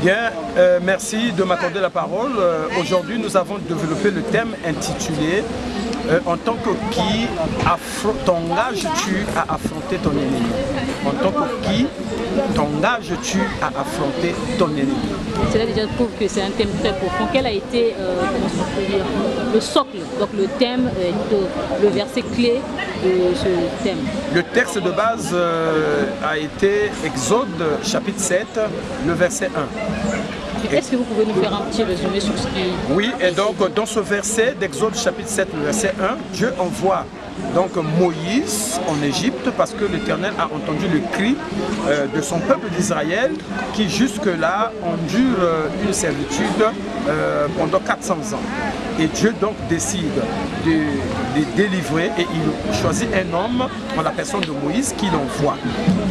Bien, merci de m'accorder la parole. Aujourd'hui, nous avons développé le thème intitulé en tant que qui t'engages-tu à affronter ton ennemi? En tant que qui t'engages-tu à affronter ton ennemi? Cela déjà prouve que c'est un thème très profond. Quel a été le socle, donc le thème, le verset clé de ce thème? Le texte de base a été Exode chapitre 7, le verset 1. Est-ce que vous pouvez nous faire un petit résumé sur ce qui... Oui, et donc dans ce verset d'Exode chapitre 7, le verset 1, Dieu envoie donc Moïse en Égypte parce que l'Éternel a entendu le cri de son peuple d'Israël qui jusque-là endure une servitude pendant 400 ans. Et Dieu donc décide de délivrer et il choisit un homme en la personne de Moïse qui l'envoie.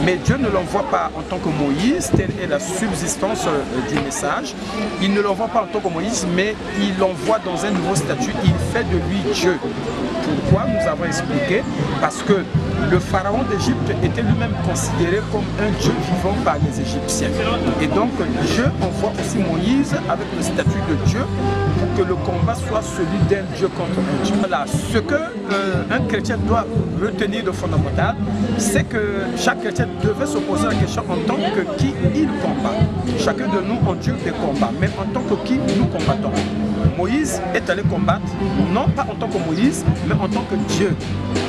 Mais Dieu ne l'envoie pas en tant que Moïse, telle est la subsistance du message. Il ne l'envoie pas en tant que Moïse, mais il l'envoie dans un nouveau statut. Il fait de lui Dieu. Pourquoi? Nous avons expliqué. Parce que le pharaon d'Égypte était lui-même considéré comme un Dieu vivant par les Égyptiens. Et donc Dieu envoie aussi Moïse avec le statut de Dieu pour que le combat soit celui d'un Dieu contre un Dieu. Voilà. Ce qu'un chrétien doit retenir de fondamental, c'est que chaque chrétien devait se poser la question en tant que qui il combat. Chacun de nous endure des combats, mais en tant que qui nous combattons. Moïse est allé combattre, non pas en tant que Moïse, mais en tant que Dieu,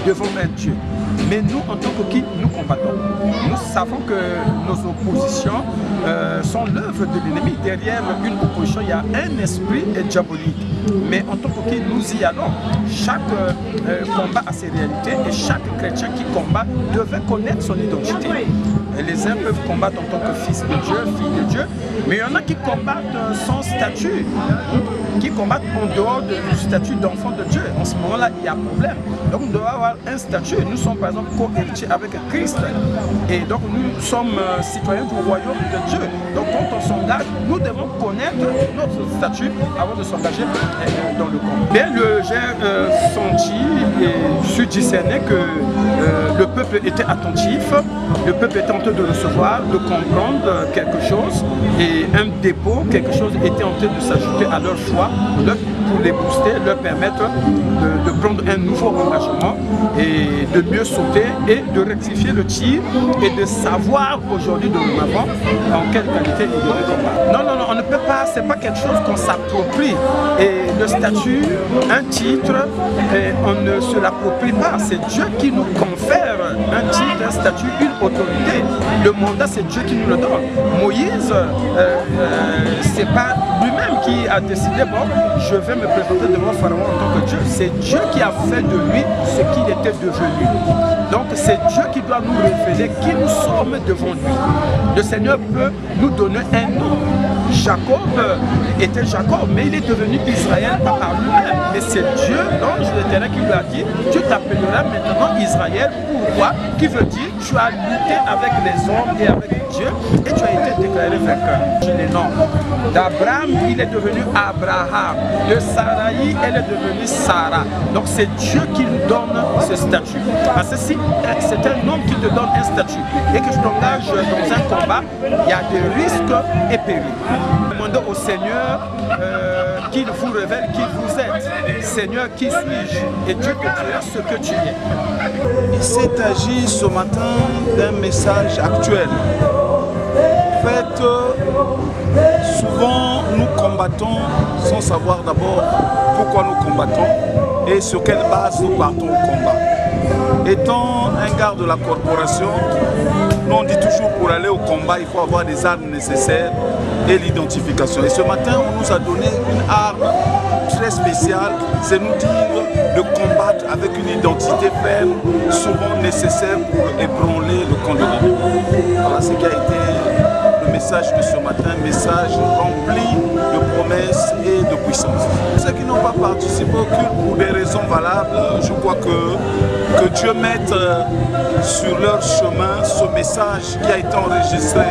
devant un Dieu. Mais nous, en tant que qui, nous combattons. Nous savons que nos oppositions sont l'œuvre de l'ennemi. Derrière une opposition, il y a un esprit diabolique. Mais en tant que qui, nous y allons. Chaque combat a ses réalités et chaque chrétien qui combat devait connaître son identité. Et les uns peuvent combattre en tant que fils de Dieu, fille de Dieu, mais il y en a qui combattent sans statut, qui combattent en dehors du statut d'enfant de Dieu. En ce moment-là, il y a problème. Donc, nous devons avoir un statut. Nous sommes par exemple co-héritiers avec Christ. Et donc, nous sommes citoyens du royaume de Dieu. Donc, quand on s'engage, nous devons connaître notre statut avant de s'engager dans le combat. Bien, j'ai senti et su discerner que le peuple était attentif, le peuple était en train de recevoir, de comprendre quelque chose et un dépôt, quelque chose était en train de s'ajouter à leur choix pour les booster, leur permettre de prendre un nouveau engagement et de mieux sauter et de rectifier le tir et de savoir aujourd'hui de nous avant en quelle qualité ils devraient combattre. Non, non, non, on ne peut pas, c'est pas quelque chose qu'on s'approprie. Et le statut, un titre, on ne se l'approprie pas. C'est Dieu qui nous confère un titre, un statut, une autorité. Le mandat, c'est Dieu qui nous le donne. Moïse, c'est pas lui-même qui a décidé, bon, je vais me présenter devant Pharaon en tant que Dieu. C'est Dieu qui a fait de lui ce qu'il était devenu. Donc c'est Dieu qui doit nous révéler qui nous sommes devant lui. Le Seigneur peut nous donner un nom. Jacob était Jacob, mais il est devenu Israël pas par lui-même. Mais c'est Dieu, l'ange de l'Éternel, qui lui a dit, tu t'appelleras maintenant Israël. Pourquoi? Qui veut dire, tu as lutté avec les hommes et avec Dieu et tu as été déclaré vainqueur. Les noms d'Abraham, il est devenu Abraham. De Sarai, elle est devenue Sarah. Donc c'est Dieu qui nous donne ce statut. Parce que si c'est un homme qui te donne un statut et que je t'engage dans un combat, il y a des risques et périls. Demandez au Seigneur qu'il vous révèle qui vous êtes. Seigneur, qui suis-je? Et Dieu te dira ce que tu es. Il s'est agi ce matin d'un message actuel. En fait, souvent nous combattons sans savoir d'abord pourquoi nous combattons et sur quelle base nous partons au combat. Étant un garde de la corporation, nous on dit toujours pour aller au combat, il faut avoir des armes nécessaires et l'identification. Et ce matin, on nous a donné une arme très spéciale, c'est nous dire de combattre avec une identité ferme, souvent nécessaire pour ébranler le camp de l'ennemi. Voilà ce qui a été le message de ce matin, message rempli de promesses et de puissance. Ceux qui n'ont pas participé au culte pour des raisons valables, je crois que Dieu mette sur leur chemin ce message qui a été enregistré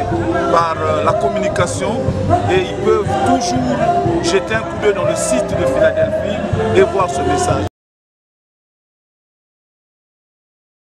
par la communication et ils peuvent toujours jeter un coup d'œil dans le site de Philadelphie et voir ce message.